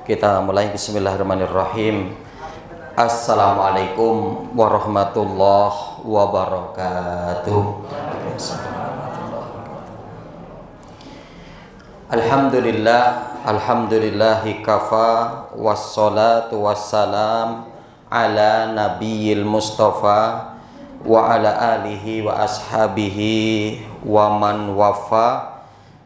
Kita mulai. Bismillahirrahmanirrahim. Assalamualaikum warahmatullahi wabarakatuh. Alhamdulillah, alhamdulillahi kafa, wassalatu wassalam ala nabiyil mustafa wa ala alihi wa ashabihi wa man wafa.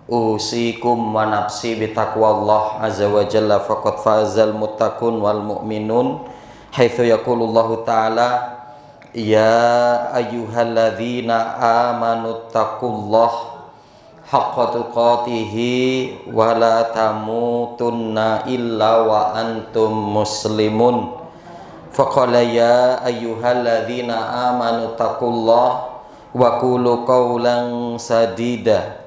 Usikum wa nafsi bitaqwallah azza wa jalla faqad fazal muttaqun wal mu'minun haitsu yaqulullahu ta'ala ya ayyuhalladzina amanu taqullaha haqqa tuqatih wa la tamutunna illa wa antum muslimun. Faqala ya ayyuhalladzina amanu taqullaha wa qulu qawlan sadida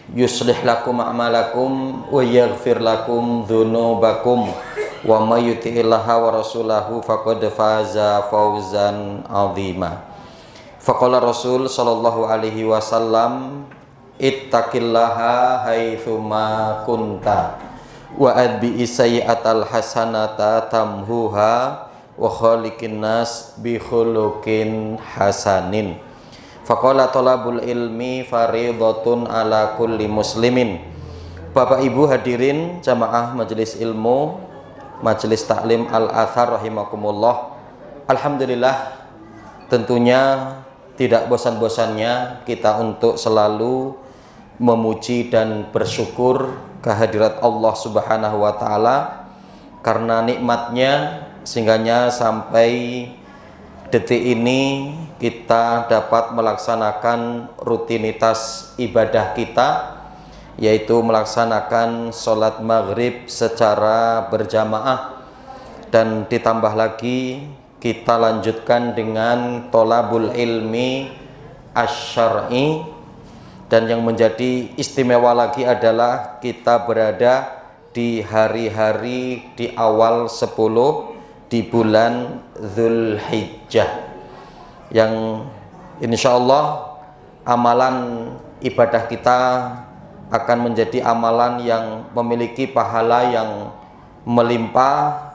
yuslih lakum a'malakum wa yaghfir lakum dzunubakum wa may yuti'illaha wa rasulahu faqad faza fawzan 'azima. Faqala Rasul sallallahu alaihi wasallam ittaqillaha haitsuma kunta wa adbi sayyi'atal hasanata tamhuha wa khaliqin nas bi khuluqin hasanin. Faqala talabul ilmi faridatun ala kulli muslimin. Bapak Ibu hadirin jamaah majelis ilmu, majelis taklim Al-Athar rahimakumullah. Alhamdulillah, tentunya tidak bosan-bosannya kita untuk selalu memuji dan bersyukur kehadirat Allah Subhanahu wa taala karena nikmatnya sehingganya sampai detik ini kita dapat melaksanakan rutinitas ibadah kita, yaitu melaksanakan sholat maghrib secara berjamaah, dan ditambah lagi kita lanjutkan dengan tolabul ilmi asy-syar'i. Dan yang menjadi istimewa lagi adalah kita berada di hari-hari di awal 10 di bulan Dzulhijjah, yang insya Allah amalan ibadah kita akan menjadi amalan yang memiliki pahala yang melimpah,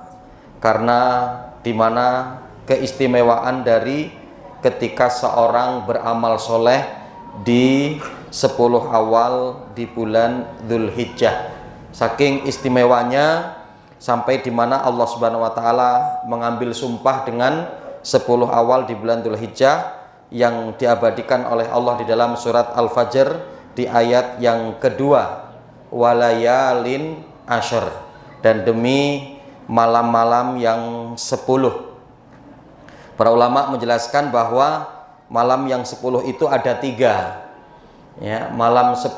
karena dimana keistimewaan dari ketika seorang beramal soleh di 10 awal di bulan Dzulhijjah. Saking istimewanya sampai di mana Allah Subhanahu wa taala mengambil sumpah dengan 10 awal di bulan Dzulhijjah yang diabadikan oleh Allah di dalam surat Al-Fajr di ayat yang kedua, walayalin asyr, dan demi malam-malam yang 10. Para ulama menjelaskan bahwa malam yang 10 itu ada 3 ya. Malam 10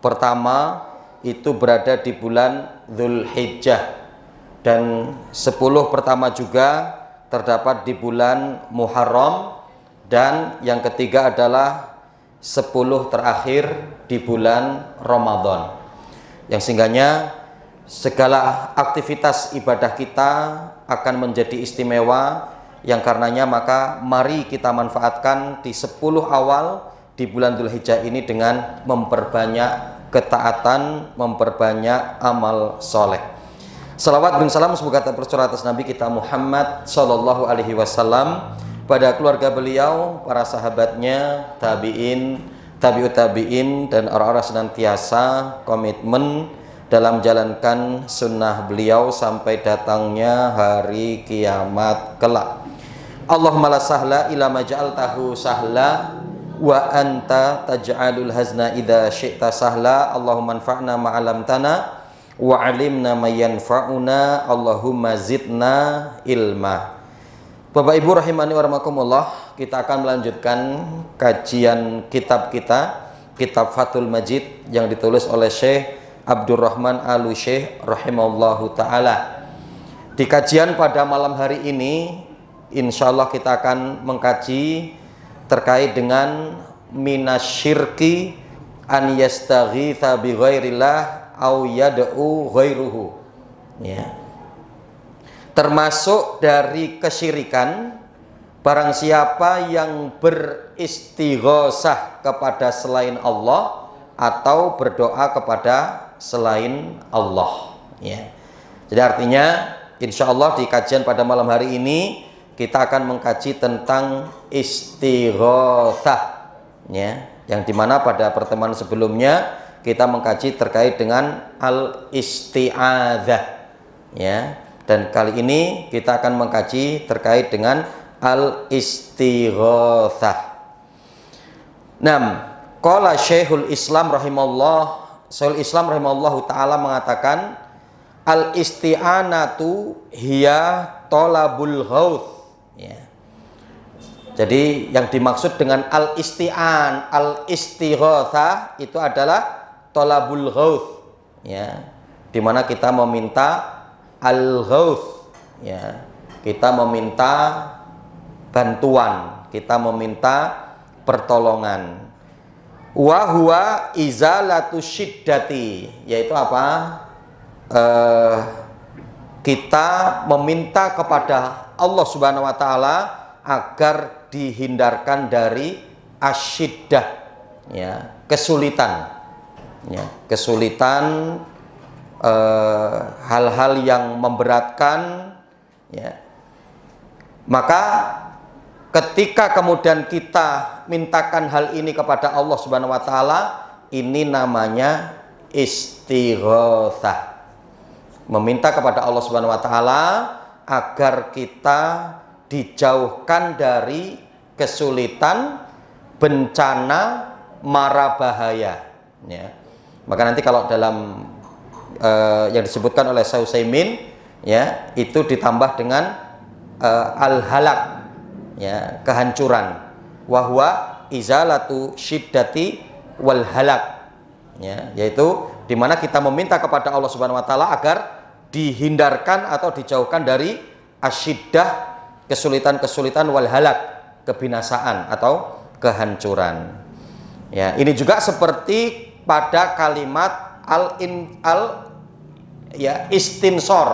pertama itu berada di bulan Dzulhijjah, dan 10 pertama juga terdapat di bulan Muharram, dan yang ketiga adalah 10 terakhir di bulan Ramadan, yang sehingganya segala aktivitas ibadah kita akan menjadi istimewa, yang karenanya maka mari kita manfaatkan di 10 awal di bulan Dzulhijjah ini dengan memperbanyak ketaatan, memperbanyak amal soleh. Salawat dan salam semoga tercurah atas Nabi kita Muhammad sallallahu alaihi wasallam, pada keluarga beliau, para sahabatnya, tabi'in, tabi'ut tabi'in, dan orang-orang senantiasa komitmen dalam menjalankan sunnah beliau sampai datangnya hari kiamat kelak. Allahumma la sahla illa ma ja'altahu sahla wa anta taj'alul hazna idza syi'ta sahla. Allahumma anfa'na ma 'allamtana wa 'alimna ma yanfa'una. Allahumma zidna ilma. Bapak Ibu rahimani wa rahmakumullah, kita akan melanjutkan kajian kitab kita, kitab Fathul Majid yang ditulis oleh Syekh Abdurrahman Al-Syekh rahimahullahu taala. Di kajian pada malam hari ini insyaallah kita akan mengkaji terkait dengan minasyirki an yastaghitha bi ghairillah au yad'u ghairuhu ya. Termasuk dari kesyirikan barang siapa yang beristighosah kepada selain Allah atau berdoa kepada selain Allah ya. Jadi artinya insya Allah di kajian pada malam hari ini kita akan mengkaji tentang istighotsah, ya, yang dimana pada pertemuan sebelumnya kita mengkaji terkait dengan al-isti'adzah, ya, dan kali ini kita akan mengkaji terkait dengan al-istighotsah. Qala Syekhul Islam rahimahullahu taala mengatakan al-isti'anatu hiya tolabul ghauth, ya. Jadi yang dimaksud dengan al-istighotsah itu adalah tolabul ghauth, ya, dimana kita meminta al-ghauth, ya, kita meminta bantuan, kita meminta pertolongan. Wa huwa izalatu syiddati, yaitu apa? Kita meminta kepada Allah Subhanahu wa taala agar dihindarkan dari asyiddah, ya, kesulitan, ya, kesulitan, hal-hal yang memberatkan, ya. Maka ketika kemudian kita mintakan hal ini kepada Allah Subhanahu wa taala, ini namanya istighotsah. Meminta kepada Allah Subhanahu wa taala agar kita dijauhkan dari kesulitan, bencana, mara bahaya, ya. Maka nanti kalau dalam yang disebutkan oleh Syekh Utsaimin, ya, itu ditambah dengan al-halak, ya, kehancuran. Wa huwa izalatu syiddati wal halak, ya, yaitu dimana kita meminta kepada Allah Subhanahu wa taala agar dihindarkan atau dijauhkan dari asyiddah, kesulitan-kesulitan, wal halak, kebinasaan atau kehancuran. Ya, ini juga seperti pada kalimat istinsor,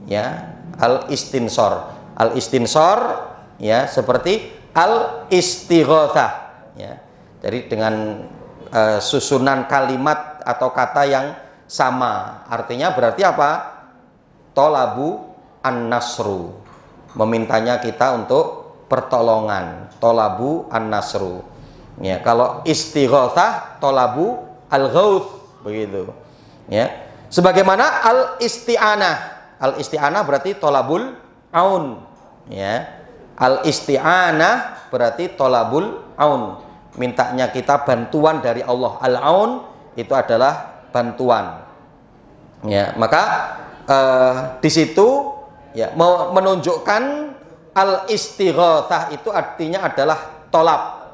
ya, al-istinsor, ya, seperti al-istighotsah, ya. Jadi dengan susunan kalimat atau kata yang sama, artinya berarti apa? Tolabu an-nasru, memintanya kita untuk pertolongan, tolabu an-nasru, ya. Kalau istighotsah tolabu al-ghauth, begitu, ya. Sebagaimana al-isti'anah, al-isti'anah berarti tolabul aun, ya. Al-isti'anah berarti tolabul aun, mintanya kita bantuan dari Allah. Al-aun itu adalah bantuan, ya. Maka di situ, ya, menunjukkan al-istighotsah itu artinya adalah tolab,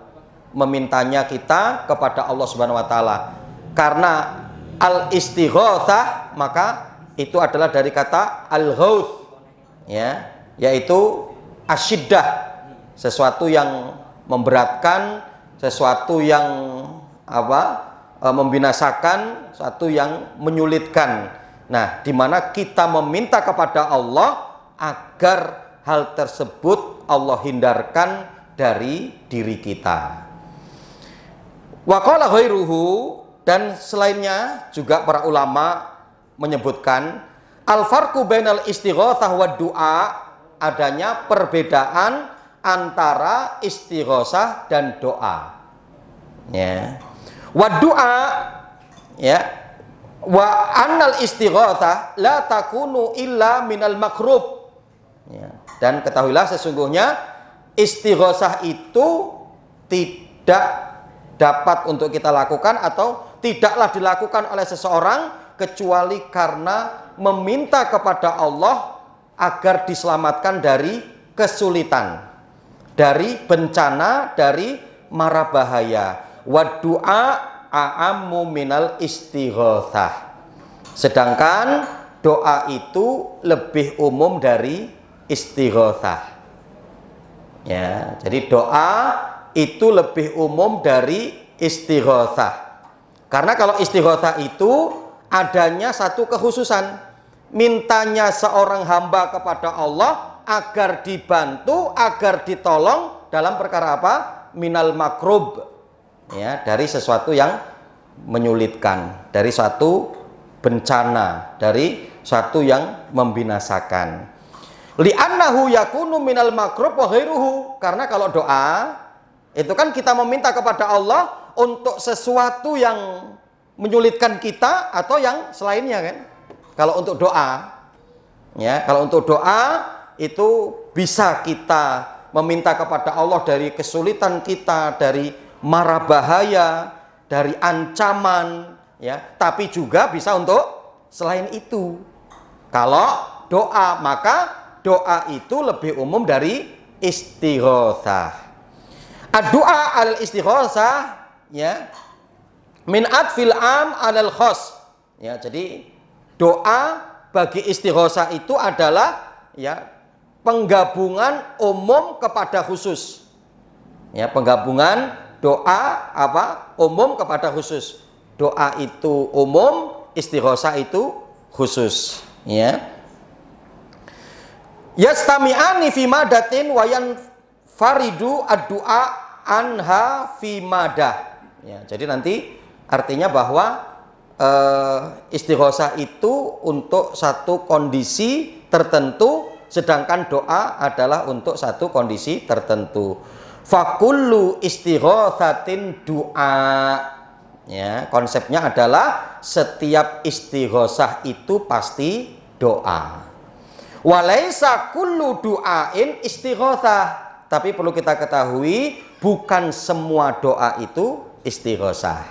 memintanya kita kepada Allah Subhanahu wa taala. Karena al-istighotsah maka itu adalah dari kata al-ghauth, ya, yaitu asyiddah, sesuatu yang memberatkan, sesuatu yang membinasakan, sesuatu yang menyulitkan. Nah, di mana kita meminta kepada Allah agar hal tersebut Allah hindarkan dari diri kita. Wa qala ghairuhu, dan selainnya juga para ulama menyebutkan al-farqu bainal istighotsah wa du'a, adanya perbedaan antara istighotsah dan doa, ya. Wa du'a, ya, wa annal istighotsah la takunu illa minal makrub, ya. Dan ketahuilah sesungguhnya istighotsah itu tidak dapat untuk kita lakukan atau tidaklah dilakukan oleh seseorang kecuali karena meminta kepada Allah agar diselamatkan dari kesulitan, dari bencana, dari mara bahaya. Wa du'a a'ammu minal istighotsah. Sedangkan doa itu lebih umum dari istighotsah, ya. Jadi doa itu lebih umum dari istighotsah. Karena kalau istighotsah itu adanya satu kekhususan, mintanya seorang hamba kepada Allah agar dibantu, agar ditolong dalam perkara apa? Minal makrub, ya, dari sesuatu yang menyulitkan, dari suatu bencana, dari satu yang membinasakan. Li'annahu yakunu minal makrub wa ghairuhu. Karena kalau doa itu kan kita meminta kepada Allah untuk sesuatu yang menyulitkan kita atau yang selainnya kan. Kalau untuk doa, ya, kalau untuk doa itu bisa kita meminta kepada Allah dari kesulitan kita, dari mara bahaya, dari ancaman, ya, tapi juga bisa untuk selain itu. Kalau doa, maka doa itu lebih umum dari istighotsah. Ad-du'a alal istighotsah, ya, min atfil am alal khos, ya. Jadi doa bagi istighotsah itu adalah, ya, penggabungan umum kepada khusus, ya, penggabungan doa umum kepada khusus. Doa itu umum, istighotsah itu khusus, ya. Yastami'ani fi madatin wa yanfaridu ad-du'a anha fi madah. Ya, jadi nanti artinya bahwa istighotsah itu untuk satu kondisi tertentu, sedangkan doa adalah untuk satu kondisi tertentu. Fakullu istighotsatin du'a. Ya, konsepnya adalah setiap istighotsah itu pasti doa. Walaisa kullu du'ain istighotsah. Tapi perlu kita ketahui, bukan semua doa itu istighotsah.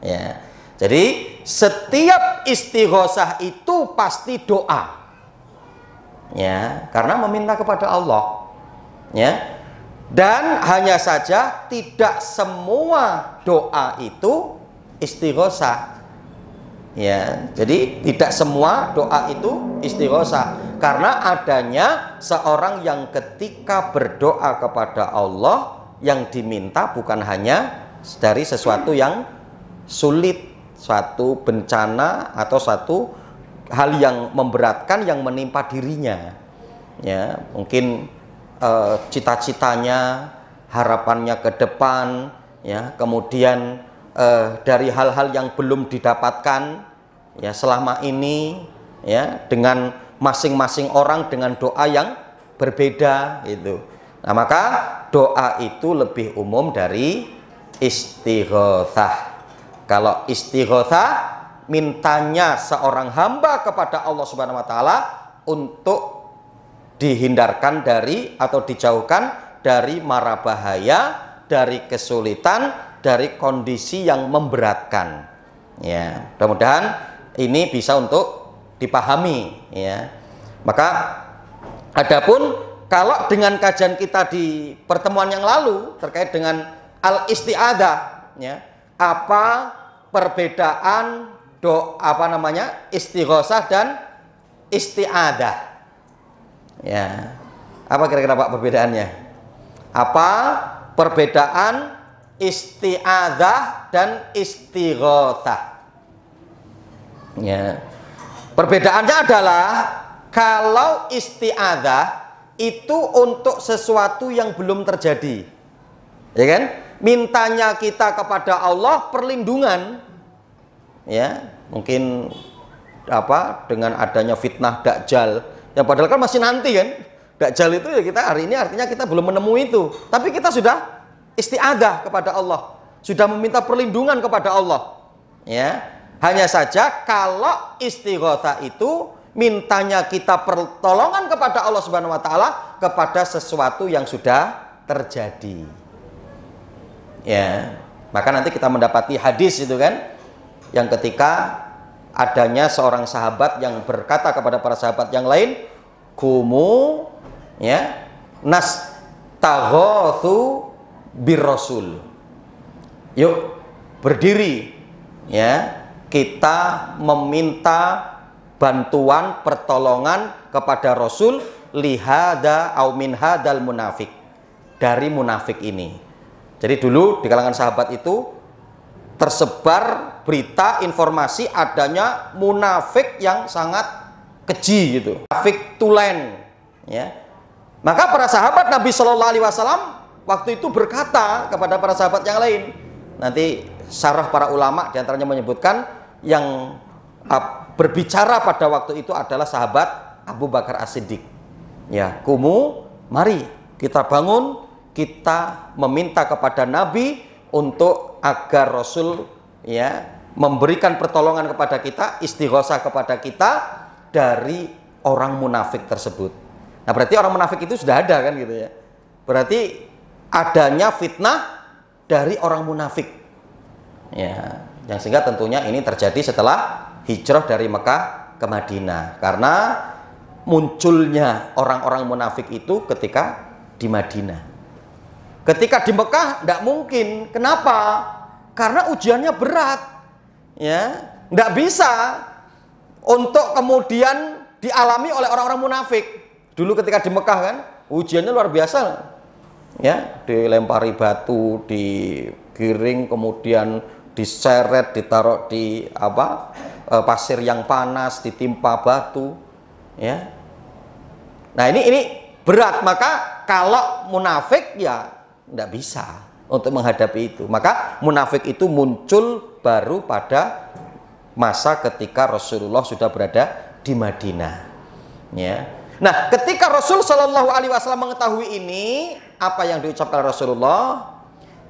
Ya. Jadi setiap istighotsah itu pasti doa. Ya, karena meminta kepada Allah. Ya. Dan hanya saja tidak semua doa itu istighotsah. Ya, jadi tidak semua doa itu istighotsah, karena adanya seorang yang ketika berdoa kepada Allah yang diminta bukan hanya dari sesuatu yang sulit, suatu bencana atau suatu hal yang memberatkan yang menimpa dirinya. Ya, mungkin cita-citanya, harapannya ke depan, ya, kemudian dari hal-hal yang belum didapatkan, ya, selama ini, ya, dengan masing-masing orang dengan doa yang berbeda itu. Nah, maka doa itu lebih umum dari istighotsah. Kalau istighotsah mintanya seorang hamba kepada Allah Subhanahu wa taala untuk dihindarkan dari atau dijauhkan dari mara bahaya, dari kesulitan, dari kondisi yang memberatkan. Ya, mudah-mudahan ini bisa untuk dipahami, ya. Maka adapun kalau dengan kajian kita di pertemuan yang lalu terkait dengan al-isti'adzah, ya, apa perbedaan istighotsah dan isti'adzah? Ya, apa kira-kira Pak perbedaannya? Apa perbedaan isti'adzah dan istighotsah? Ya, perbedaannya adalah kalau isti'adzah itu untuk sesuatu yang belum terjadi, ya kan? Mintanya kita kepada Allah perlindungan, ya, mungkin dengan adanya fitnah Dajjal, yang padahal kan masih nanti kan. Dajjal itu ya kita hari ini artinya kita belum menemui itu, tapi kita sudah isti'adzah kepada Allah, sudah meminta perlindungan kepada Allah, ya. Hanya saja kalau istighotsah itu mintanya kita pertolongan kepada Allah Subhanahu wa taala kepada sesuatu yang sudah terjadi. Ya, maka nanti kita mendapati hadis itu kan, yang ketika adanya seorang sahabat yang berkata kepada para sahabat yang lain, kumu, ya, nastaghotsu birrasul. Yuk berdiri, ya, kita meminta bantuan pertolongan kepada Rasul lihada au min hadal munafik, dari munafik ini. Jadi dulu di kalangan sahabat itu tersebar berita informasi adanya munafik yang sangat keji gitu, munafik tulen, ya. Maka para sahabat Nabi Shallallahu Alaihi Wasallam waktu itu berkata kepada para sahabat yang lain, nanti syarah para ulama diantaranya menyebutkan yang berbicara pada waktu itu adalah sahabat Abu Bakar As-Siddiq. Ya, kumu, mari kita bangun, kita meminta kepada Nabi untuk agar Rasul ya memberikan pertolongan kepada kita, istighosah kepada kita dari orang munafik tersebut. Nah, berarti orang munafik itu sudah ada kan gitu ya. Berarti adanya fitnah dari orang munafik. Ya, yang sehingga tentunya ini terjadi setelah hijrah dari Mekah ke Madinah. Karena munculnya orang-orang munafik itu ketika di Madinah. Ketika di Mekah tidak mungkin. Kenapa? Karena ujiannya berat. Ya, tidak bisa untuk kemudian dialami oleh orang-orang munafik. Dulu ketika di Mekah kan, ujiannya luar biasa. Ya, dilempari batu, digiring, kemudian diseret, ditaruh di pasir yang panas, ditimpa batu. Ya. Nah, ini berat. Maka kalau munafik ya tidak bisa untuk menghadapi itu. Maka munafik itu muncul baru pada masa ketika Rasulullah sudah berada di Madinah. Ya. Nah, ketika Rasul Shallallahu Alaihi Wasallam mengetahui ini, apa yang diucapkan Rasulullah?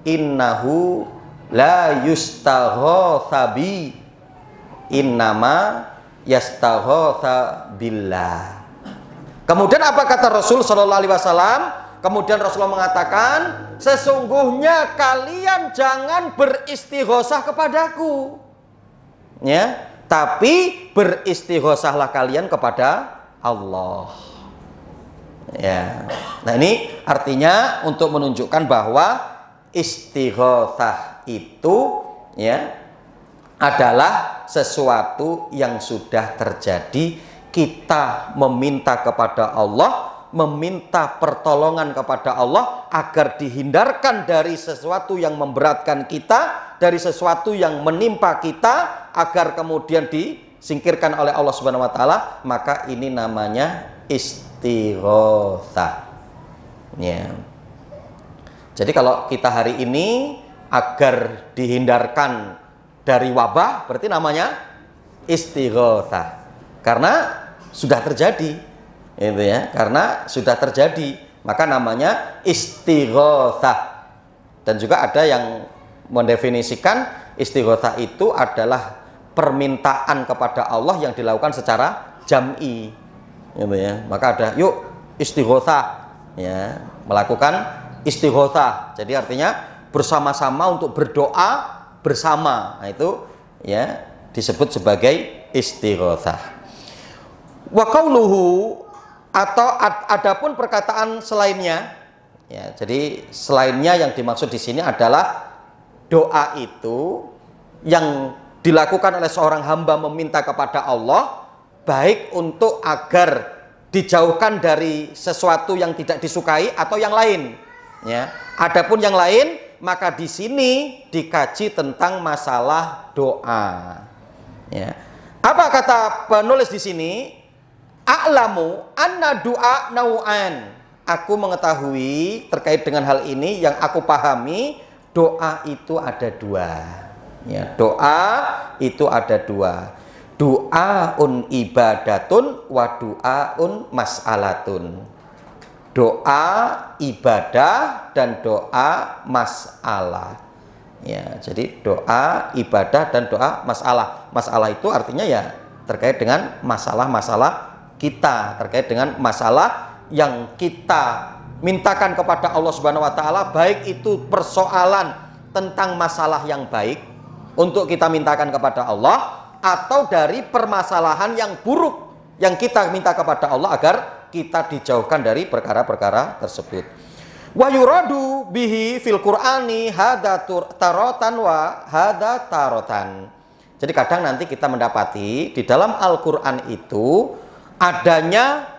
Innahu la yustaghotha bi, innama yastaghotha billah. Kemudian apa kata Rasul Shallallahu Alaihi Wasallam? Kemudian Rasulullah mengatakan, sesungguhnya kalian jangan beristighosah kepadaku, ya, tapi beristighosahlah kalian kepada Allah. Ya. Nah, ini artinya untuk menunjukkan bahwa istighosah itu ya adalah sesuatu yang sudah terjadi. Kita meminta kepada Allah, meminta pertolongan kepada Allah agar dihindarkan dari sesuatu yang memberatkan kita, dari sesuatu yang menimpa kita, agar kemudian disingkirkan oleh Allah Subhanahu wa taala. Maka ini namanya istighosah. Ya. Jadi kalau kita hari ini agar dihindarkan dari wabah, berarti namanya istighosah. Karena sudah terjadi, itu ya. Karena sudah terjadi, maka namanya istighosah. Dan juga ada yang mendefinisikan istighosah itu adalah permintaan kepada Allah yang dilakukan secara jam'i, gitu ya. Maka ada yuk istighosah, ya, melakukan istighosah. Jadi artinya bersama-sama untuk berdoa bersama. Nah, itu ya disebut sebagai istighosah. Wa qauluhu, atau adapun perkataan selainnya, ya, jadi selainnya yang dimaksud di sini adalah doa itu yang dilakukan oleh seorang hamba meminta kepada Allah, baik untuk agar dijauhkan dari sesuatu yang tidak disukai atau yang lain. Ya, adapun yang lain, maka di sini dikaji tentang masalah doa. Ya. Apa kata penulis di sini? A'lamu anna du'a nau'an. Aku mengetahui terkait dengan hal ini, yang aku pahami, doa itu ada dua. Ya, doa itu ada dua. Du'aun ibadatun wa du'aun mas'alatun. Doa ibadah dan doa masalah. Ya, jadi doa ibadah dan doa masalah. Masalah itu artinya ya terkait dengan masalah-masalah kita, terkait dengan masalah yang kita mintakan kepada Allah Subhanahu wa taala, baik itu persoalan tentang masalah yang baik untuk kita mintakan kepada Allah, atau dari permasalahan yang buruk yang kita minta kepada Allah agar kita dijauhkan dari perkara-perkara tersebut. Wa yuradu bihi fil Qur'ani hadza tarotan wa hadza tarotan. Jadi kadang nanti kita mendapati di dalam Al-Qur'an itu adanya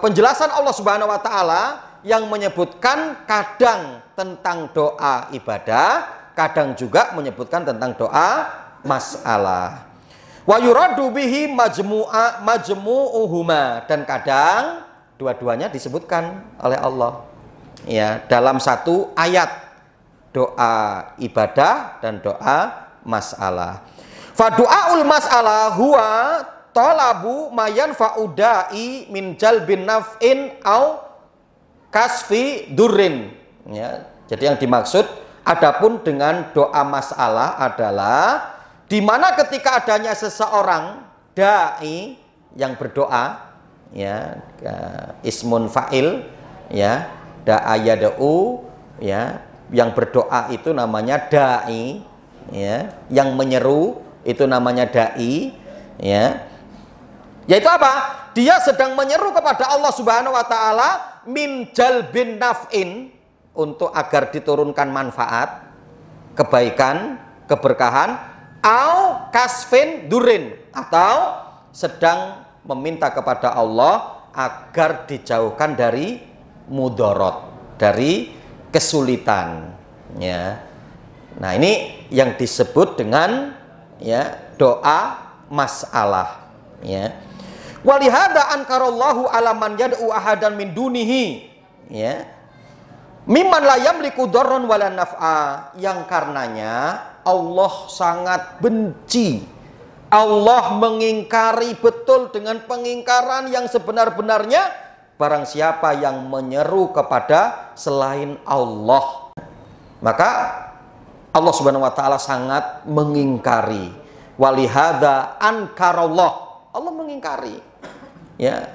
penjelasan Allah Subhanahu wa taala yang menyebutkan kadang tentang doa ibadah, kadang juga menyebutkan tentang doa masalah. Wa yuradu bihi majmu'uhuma, dan kadang dua-duanya disebutkan oleh Allah. Ya, dalam satu ayat, doa ibadah dan doa masalah. Fadu'aul mas'alah huwa talabu mayan fa'udai min jalbin naf'in au kasfi durrin. Ya, jadi yang dimaksud adapun dengan doa masalah adalah di mana ketika adanya seseorang dai yang berdoa, ya, ismun fa'il, ya, da'a yad'u, ya, yang berdoa itu namanya dai, ya, yang menyeru itu namanya dai, ya. Yaitu apa? Dia sedang menyeru kepada Allah Subhanahu wa taala min jalbin naf'in, untuk agar diturunkan manfaat, kebaikan, keberkahan, au kasfin durin, atau sedang meminta kepada Allah agar dijauhkan dari mudorot, dari kesulitan, ya. Nah, ini yang disebut dengan, ya, doa masalah, ya. Walihada ankarallahu ala man yad'u ahadan min dunihi, ya, mimman la yamliku darran wala naf'a, yang karenanya Allah sangat benci, Allah mengingkari betul dengan pengingkaran yang sebenar-benarnya barang siapa yang menyeru kepada selain Allah. Maka Allah Subhanahu wa taala sangat mengingkari. Walihada ankarallah, Allah mengingkari, ya,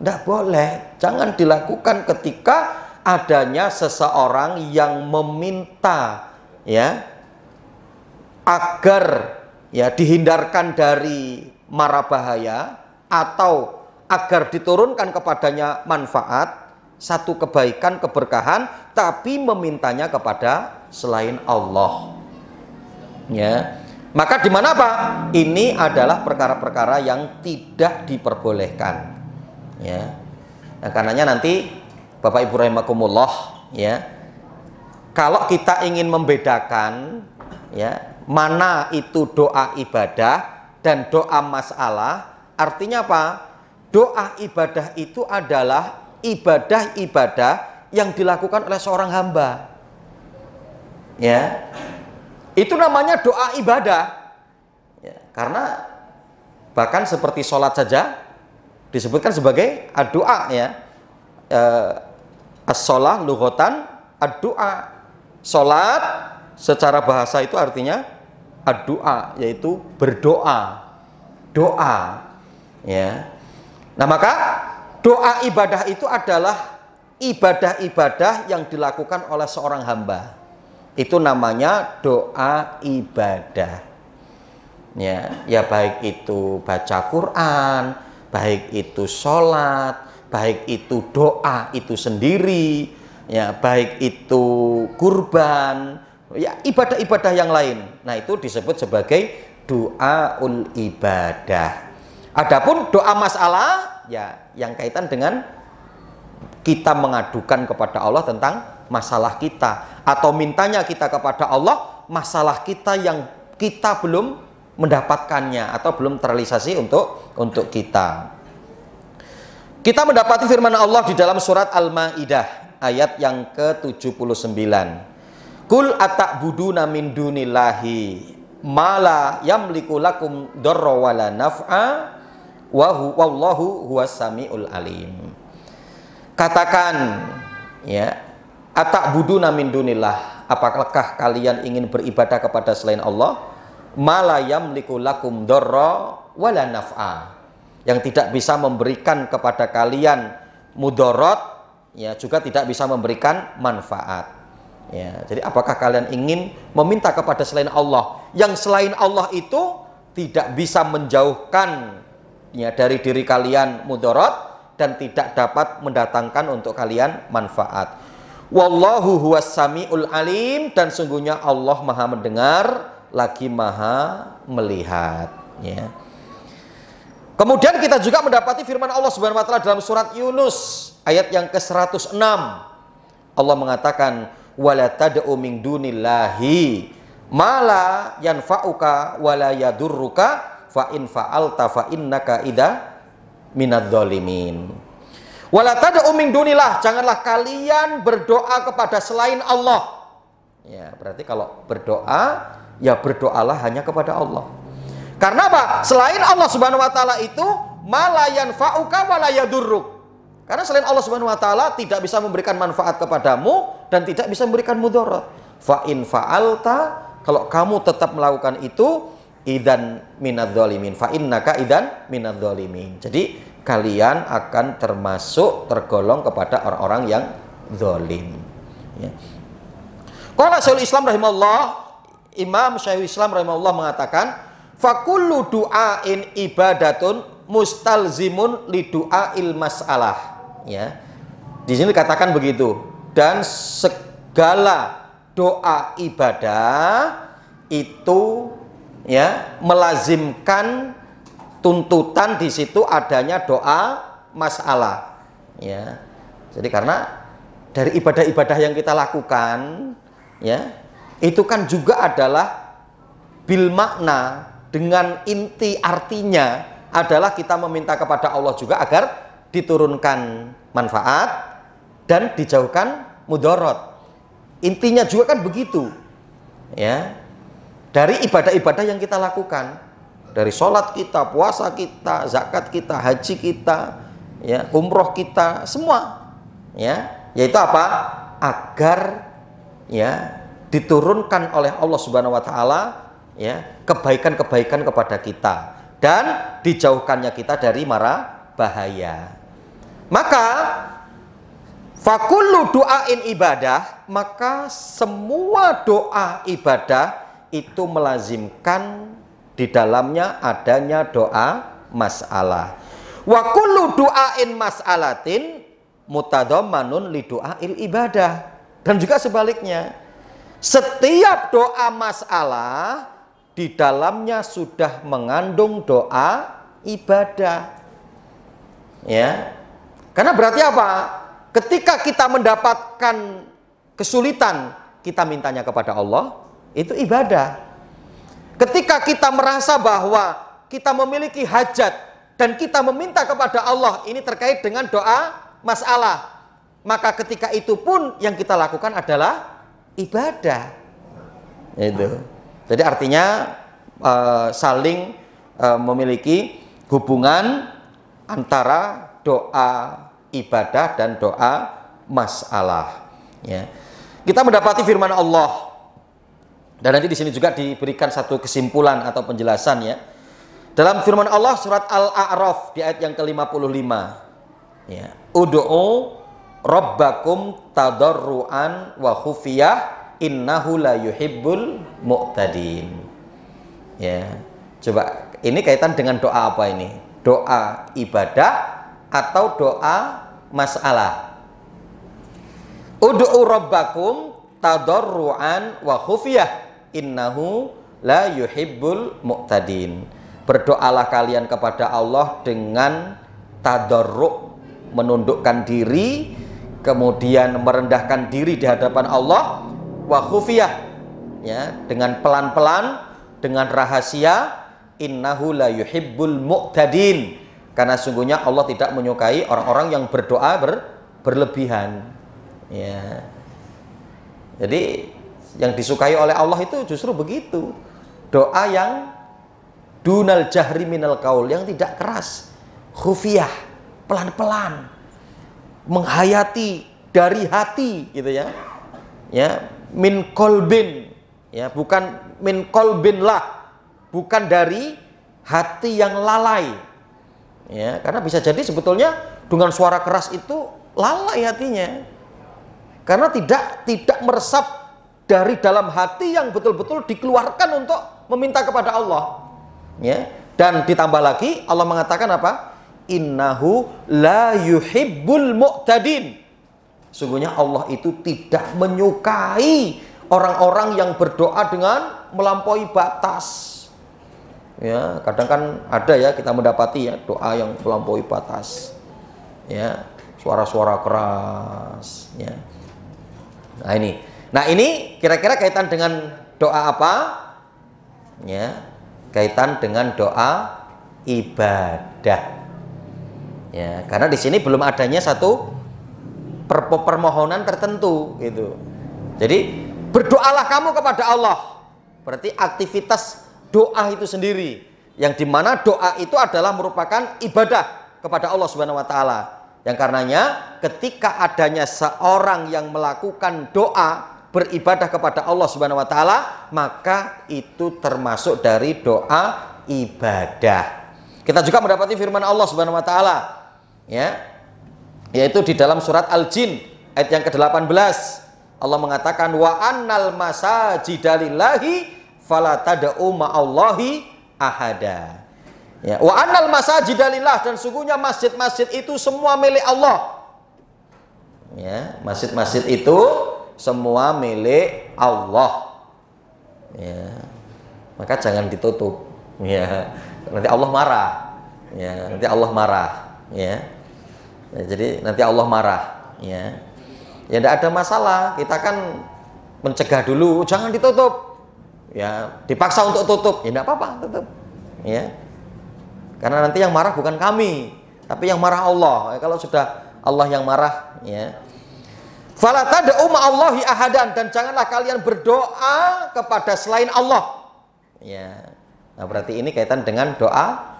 tidak boleh, jangan dilakukan ketika adanya seseorang yang meminta, ya, agar, ya, dihindarkan dari mara bahaya atau agar diturunkan kepadanya manfaat, satu kebaikan, keberkahan, tapi memintanya kepada selain Allah, ya. Maka di mana apa? Ini adalah perkara-perkara yang tidak diperbolehkan, ya. Nah, karenanya nanti Bapak Ibu rahimakumullah, ya, kalau kita ingin membedakan, ya, mana itu doa ibadah dan doa masalah, artinya apa? Doa ibadah itu adalah ibadah-ibadah yang dilakukan oleh seorang hamba, ya. Itu namanya doa ibadah, ya, karena bahkan seperti sholat saja disebutkan sebagai doa, ya. As-sholah lughatan ad-du'a. Sholat secara bahasa itu artinya ad-du'a, yaitu berdoa, doa, ya. Nah, maka doa ibadah itu adalah ibadah-ibadah yang dilakukan oleh seorang hamba. Itu namanya doa ibadah, ya. Ya, baik itu baca Quran, baik itu sholat, baik itu doa itu sendiri, ya, baik itu kurban, ya, ibadah-ibadah yang lain. Nah, itu disebut sebagai doaul ibadah. Adapun doa masalah, ya, yang kaitan dengan kita mengadukan kepada Allah tentang masalah kita, atau mintanya kita kepada Allah masalah kita yang kita belum mendapatkannya atau belum terrealisasi untuk kita. Kita mendapati firman Allah di dalam surat Al-Maidah ayat yang ke-79. Kul ata'buduna min dunillahi ma la yamliku lakum darra wala naf'a wa wallahu huwas samiul alim. Katakan, ya, ata'buduna min dunillah, apakah kalian ingin beribadah kepada selain Allah, ma la yamliku lakum darra wala naf'a, yang tidak bisa memberikan kepada kalian mudarat, ya, juga tidak bisa memberikan manfaat, ya. Jadi apakah kalian ingin meminta kepada selain Allah, yang selain Allah itu tidak bisa menjauhkan, ya, dari diri kalian mudarat dan tidak dapat mendatangkan untuk kalian manfaat. Wallahu huwas samiul alim, dan sungguhnya Allah Maha mendengar lagi Maha melihat, ya. Kemudian kita juga mendapati firman Allah Subhanahu wa taala dalam surat Yunus ayat yang ke-106. Allah mengatakan, wala tad'u min dunillahi ma la yanfa'uka wala yadurruka fa in fa'alta fa innaka idza minadz-dzalimin. Wala tad'u min dunillah, janganlah kalian berdoa kepada selain Allah. Ya, berarti kalau berdoa, ya berdoalah hanya kepada Allah. Karena apa? Selain Allah Subhanahu wa taala itu ma la yanfa'uka wa la yadurruk. Karena selain Allah Subhanahu wa taala tidak bisa memberikan manfaat kepadamu dan tidak bisa memberikan mudarat. Fa in fa'alta, kalau kamu tetap melakukan itu, idzan minadz-dzalimin. Fa innaka idzan minadz-dzalimin. Jadi kalian akan tergolong kepada orang-orang yang zalim. Ya. Qala Syekhul Islam rahimahullah, Imam Syekhul Islam rahimahullah mengatakan, fakullu du'ain ibadatun mustalzimun li du'ail mas'alah. Ya. Di sini dikatakan begitu. Dan segala doa ibadah itu ya melazimkan tuntutan di situ adanya doa masalah. Ya. Jadi karena dari ibadah-ibadah yang kita lakukan, ya, itu kan juga adalah bil makna, dengan inti artinya adalah kita meminta kepada Allah juga agar diturunkan manfaat dan dijauhkan mudarat. Intinya juga kan begitu. Ya. Dari ibadah-ibadah yang kita lakukan, dari sholat kita, puasa kita, zakat kita, haji kita, ya, umroh kita, semua, ya, yaitu apa? Agar ya diturunkan oleh Allah Subhanahu wa taala ya kebaikan-kebaikan kepada kita dan dijauhkannya kita dari mara bahaya. Maka fakullu du'ain ibadah, maka semua doa ibadah itu melazimkan di dalamnya adanya doa mas'alah. Wa kullu du'ain mas'alatin mutadhammanun li du'ail ibadah. Dan juga sebaliknya, setiap doa mas'alah di dalamnya sudah mengandung doa ibadah. Ya. Karena berarti apa? Ketika kita mendapatkan kesulitan, kita mintanya kepada Allah, itu ibadah. Ketika kita merasa bahwa kita memiliki hajat dan kita meminta kepada Allah, ini terkait dengan doa masalah, maka ketika itu pun yang kita lakukan adalah ibadah. Itu. Jadi artinya saling memiliki hubungan antara doa ibadah dan doa masalah. Ya. Kita mendapati firman Allah. Dan nanti di sini juga diberikan satu kesimpulan atau penjelasan ya. Dalam firman Allah surat Al-A'raf di ayat yang ke-55. Ya. Ud'u rabbakum tadarruan wa khufiyah innahu la yuhibbul mu'tadin. Ya. Coba ini kaitan dengan doa apa ini? Doa ibadah atau doa masalah? Ud'u rabbakum tadarruan wa khufiyah innahu la yuhibbul mu'tadin. Berdoalah kalian kepada Allah dengan tadarru', menundukkan diri, kemudian merendahkan diri di hadapan Allah, wa khufiyah, ya, dengan pelan-pelan, dengan rahasia, innahu la yuhibbul mu'tadin. Karena sungguhnya Allah tidak menyukai orang-orang yang berdoa berlebihan. Ya. Jadi yang disukai oleh Allah itu justru begitu. Doa yang dunal jahri minal qaul, yang tidak keras, khufiyah, pelan-pelan, menghayati dari hati gitu ya. Ya, min kolbin, ya, bukan min kolbin lah, bukan dari hati yang lalai. Ya, karena bisa jadi sebetulnya dengan suara keras itu lalai hatinya. Karena tidak meresap dari dalam hati yang betul-betul dikeluarkan untuk meminta kepada Allah. Ya. Dan ditambah lagi Allah mengatakan apa? Innahu la yuhibbul mu'tadin. Sungguhnya Allah itu tidak menyukai orang-orang yang berdoa dengan melampaui batas. Ya, kadang kan ada ya kita mendapati ya doa yang melampaui batas. Ya, suara-suara keras, ya. Nah ini kira-kira kaitan dengan doa apa? Ya, kaitan dengan doa ibadah. Ya, karena di sini belum adanya satu permohonan tertentu gitu. Jadi berdoalah kamu kepada Allah. Berarti aktivitas doa itu sendiri. yang dimana doa itu adalah merupakan ibadah kepada Allah Subhanahu wa taala. Yang karenanya ketika adanya seorang yang melakukan doa beribadah kepada Allah Subhanahu wa taala, maka itu termasuk dari doa ibadah. Kita juga mendapati firman Allah Subhanahu wa taala, ya, yaitu di dalam surat Al-Jin ayat yang ke-18. Allah mengatakan wa annal masajida lillahi fala tad'u ma'allahi ahada. Ya, wa annal masajida lillah, dan sungguhnya masjid-masjid itu semua milik Allah. Ya, masjid-masjid itu semua milik Allah. Ya. Maka jangan ditutup. Ya, nanti Allah marah. Ya, nanti Allah marah. Ya. Ya, jadi nanti Allah marah. Ya. Ya, tidak ada masalah. Kita kan mencegah dulu, jangan ditutup. Ya, dipaksa untuk tutup, ya tidak apa-apa, tutup. Ya. Karena nanti yang marah bukan kami, tapi yang marah Allah. Ya, kalau sudah Allah yang marah, ya. Fala tad'u ma'allahi ahadan, dan janganlah kalian berdoa kepada selain Allah. Ya. Nah, berarti ini kaitan dengan doa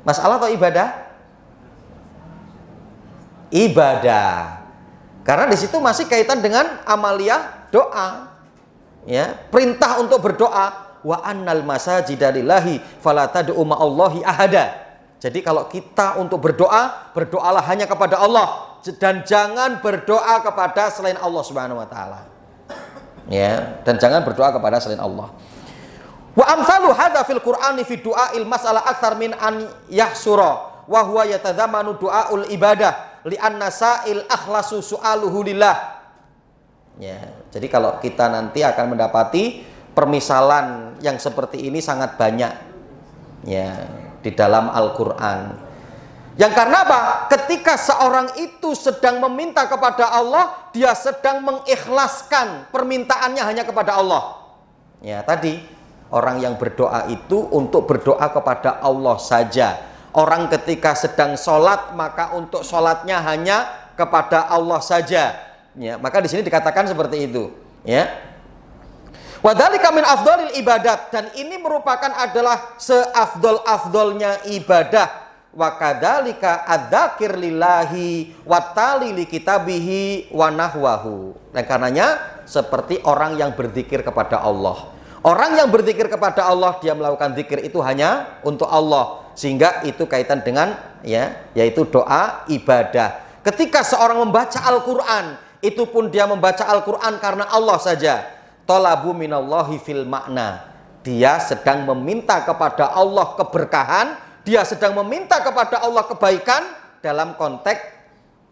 masalah atau ibadah? Ibadah. Karena di situ masih kaitan dengan amaliyah doa. Ya, perintah untuk berdoa. Wa annal masajida lillahi fala tad'u ma'allahi ahada. Jadi kalau kita untuk berdoa, berdoalah hanya kepada Allah dan jangan berdoa kepada selain Allah Subhanahu wa taala. Ya, dan jangan berdoa kepada selain Allah. Wa amsalu hadza fil Qur'ani fi du'ail mas'alah aktsar min an yahsura wa huwa yatadzammanu du'aul ibadah li anna sa'il akhlasu su'aluhu lillah. Ya, jadi kalau kita nanti akan mendapati permisalan yang seperti ini sangat banyak, ya, di dalam Al-Quran. Yang karena apa? Ketika seorang itu sedang meminta kepada Allah, dia sedang mengikhlaskan permintaannya hanya kepada Allah. Ya, tadi orang yang berdoa itu untuk berdoa kepada Allah saja. Orang ketika sedang sholat, maka untuk sholatnya hanya kepada Allah saja. Ya, maka di sini dikatakan seperti itu. Ya. Wadzalika min afdhalil ibadat, dan ini merupakan adalah seafdol-afdolnya ibadah. Wa kadzalika adzakir lillahi wa tali li kitabihi wa nahwahu. Dan karenanya seperti orang yang berzikir kepada Allah. Orang yang berzikir kepada Allah, dia melakukan zikir itu hanya untuk Allah, sehingga itu kaitan dengan, ya, yaitu doa ibadah. Ketika seorang membaca Al-Qur'an, itu pun dia membaca Al-Qur'an karena Allah saja. Talabu minallahi fil makna, dia sedang meminta kepada Allah keberkahan, dia sedang meminta kepada Allah kebaikan dalam konteks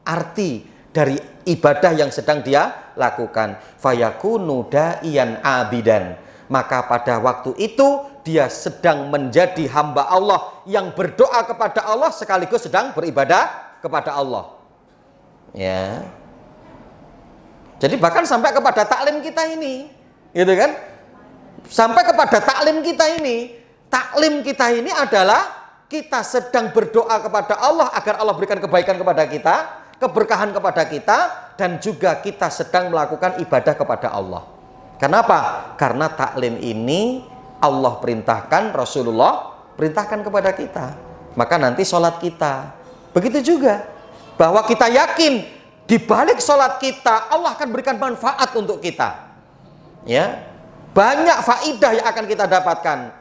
arti dari ibadah yang sedang dia lakukan. Fayakunu da'iyan abidan, maka pada waktu itu dia sedang menjadi hamba Allah yang berdoa kepada Allah sekaligus sedang beribadah kepada Allah. Ya. Jadi bahkan sampai kepada taklim kita ini, gitu kan? Sampai kepada taklim kita ini adalah kita sedang berdoa kepada Allah agar Allah berikan kebaikan kepada kita, keberkahan kepada kita, dan juga kita sedang melakukan ibadah kepada Allah. Kenapa? Karena taklim ini Allah perintahkan, Rasulullah perintahkan kepada kita. Maka nanti sholat kita begitu juga, bahwa kita yakin di balik sholat kita Allah akan berikan manfaat untuk kita. Ya, banyak faidah yang akan kita dapatkan.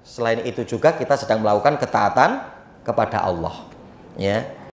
Selain itu juga kita sedang melakukan ketaatan kepada Allah. Ya.